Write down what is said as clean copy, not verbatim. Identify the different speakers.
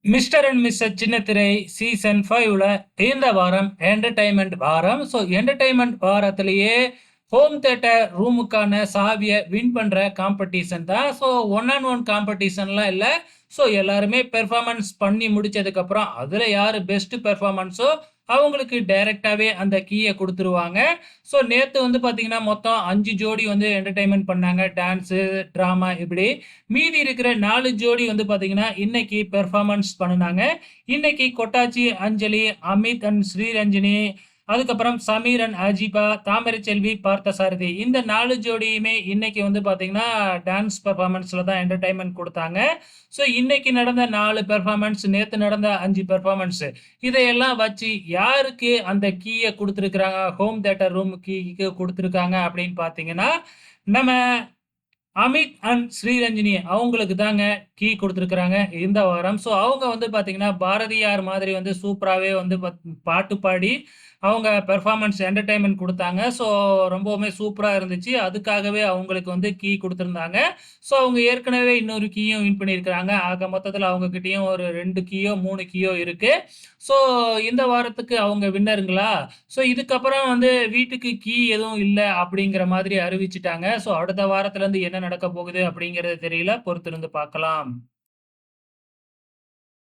Speaker 1: Mister and Mrs சின்னத்திரை season 5ல இந்த வாரம் என்டர்டைன்மெண்ட் வாரம். ஸோ என்டர்டைன்மெண்ட் வாரத்திலேயே ஹோம் தியேட்டர் ரூமுக்கான சாவியை வின் பண்ற காம்படிஷன் தான். ஸோ ஒன் ஆன் ஒன் காம்படிஷன்லாம் இல்லை. ஸோ எல்லாருமே பெர்ஃபார்மன்ஸ் பண்ணி முடிச்சதுக்கு அப்புறம் அதுல யாரு பெஸ்ட் பெர்ஃபார்மன்ஸோ அவங்களுக்கு டைரக்டாவே அந்த கீயை கொடுத்துருவாங்க. ஸோ நேத்து வந்து பாத்தீங்கன்னா மொத்தம் 5 ஜோடி வந்து என்டர்டைன்மெண்ட் பண்ணாங்க. டான்ஸு, டிராமா இப்படி. மீதி இருக்கிற 4 ஜோடி வந்து பாத்தீங்கன்னா இன்னைக்கு பெர்ஃபார்மன்ஸ் பண்ணுனாங்க. இன்னைக்கு கொட்டாச்சி அஞ்சலி, அமித் அண்ட் ஸ்ரீரஞ்சனி, அதுக்கப்புறம் சமீர் அண்ட் அஜிபா, தாமரைச்செல்வி, பார்த்தசாரதி இந்த 4 ஜோடியுமே இன்னைக்கு வந்து பாத்தீங்கன்னா டான்ஸ் பெர்ஃபார்மன்ஸ்ல தான் என்டர்டைன்மெண்ட் கொடுத்தாங்க. ஸோ இன்னைக்கு நடந்த 4 பெர்ஃபார்மன்ஸ், நேத்து நடந்த 5 பெர்ஃபார்மன்ஸ் இதையெல்லாம் வச்சு யாருக்கு அந்த கீயை கொடுத்துருக்குறாங்க, ஹோம் தியேட்டர் ரூம் கீக்கு கொடுத்துருக்காங்க அப்படின்னு பாத்தீங்கன்னா நம்ம அமித் அண்ட் ஸ்ரீரஞ்சினி அவங்களுக்கு தாங்க கீ கொடுத்துருக்குறாங்க இந்த வாரம். ஸோ அவங்க வந்து பார்த்தீங்கன்னா பாரதியார் மாதிரி வந்து சூப்பராகவே வந்து பாட்டு பாடி அவங்க பெர்ஃபார்மன்ஸ் என்டர்டைன்மெண்ட் கொடுத்தாங்க. ஸோ ரொம்பவுமே சூப்பராக இருந்துச்சு. அதுக்காகவே அவங்களுக்கு வந்து கீ கொடுத்துருந்தாங்க. ஸோ அவங்க ஏற்கனவே இன்னொரு கீயும் வின் பண்ணியிருக்கிறாங்க. ஆக மொத்தத்தில் அவங்கக்கிட்டேயும் ஒரு 2 கீயோ 3 கீயோ இருக்கு. ஸோ இந்த வாரத்துக்கு அவங்க வின்னருங்களா? ஸோ இதுக்கப்புறம் வந்து வீட்டுக்கு கீ எதுவும் இல்லை அப்படிங்கிற மாதிரி அறிவிச்சிட்டாங்க. ஸோ அடுத்த வாரத்துல இருந்து என்ன நடக்க போகுது அப்படிங்கிறது தெரியல. பொறுத்திருந்து பார்க்கலாம்.